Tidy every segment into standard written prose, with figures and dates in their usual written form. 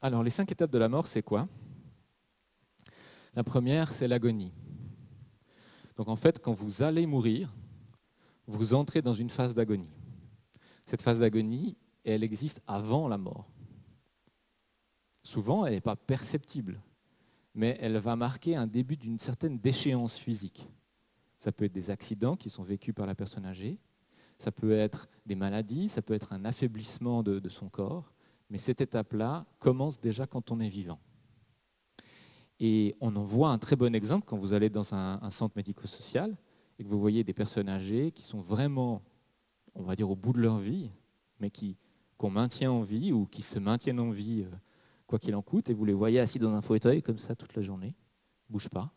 Alors, les 5 étapes de la mort, c'est quoi? La première, c'est l'agonie. Donc, en fait, quand vous allez mourir, vous entrez dans une phase d'agonie. Cette phase d'agonie, elle existe avant la mort. Souvent, elle n'est pas perceptible, mais elle va marquer un début d'une certaine déchéance physique. Ça peut être des accidents qui sont vécus par la personne âgée, ça peut être des maladies, ça peut être un affaiblissement de son corps, mais cette étape-là commence déjà quand on est vivant. Et on en voit un très bon exemple quand vous allez dans un centre médico-social et que vous voyez des personnes âgées qui sont vraiment, on va dire, au bout de leur vie, mais qu'on maintient en vie ou qui se maintiennent en vie quoi qu'il en coûte, et vous les voyez assis dans un fauteuil comme ça toute la journée, ils ne bougent pas,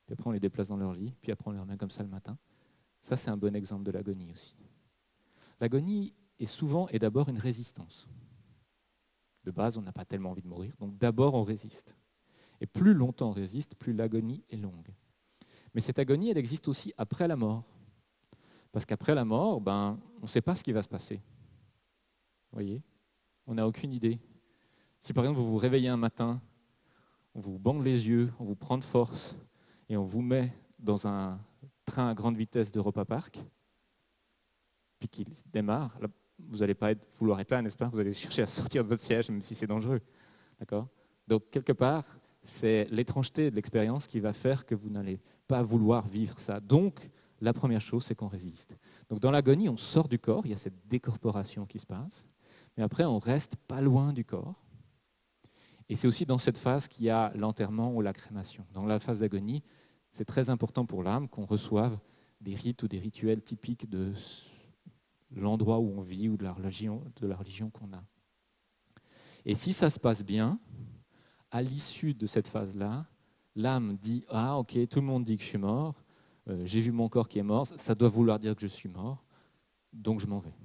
puis après on les déplace dans leur lit, puis après on les remet comme ça le matin. Ça, c'est un bon exemple de l'agonie aussi. L'agonie est souvent et d'abord une résistance. De base, on n'a pas tellement envie de mourir, donc d'abord on résiste. Et plus longtemps on résiste, plus l'agonie est longue. Mais cette agonie, elle existe aussi après la mort. Parce qu'après la mort, on ne sait pas ce qui va se passer. Vous voyez? On n'a aucune idée. Si par exemple vous vous réveillez un matin, on vous bande les yeux, on vous prend de force et on vous met dans un train à grande vitesse d'Europa Park, puis qu'il démarre, là, vous n'allez pas vouloir être là, n'est-ce pas? Vous allez chercher à sortir de votre siège, même si c'est dangereux. D'accord? Donc, quelque part, c'est l'étrangeté de l'expérience qui va faire que vous n'allez pas vouloir vivre ça. Donc, la première chose, c'est qu'on résiste. Donc, dans l'agonie, on sort du corps, il y a cette décorporation qui se passe, mais après, on reste pas loin du corps. Et c'est aussi dans cette phase qu'il y a l'enterrement ou la crémation. Dans la phase d'agonie, c'est très important pour l'âme qu'on reçoive des rites ou des rituels typiques de l'endroit où on vit ou de la religion qu'on a. Et si ça se passe bien, à l'issue de cette phase-là, l'âme dit « Ah, ok, tout le monde dit que je suis mort, j'ai vu mon corps qui est mort, ça doit vouloir dire que je suis mort, donc je m'en vais. »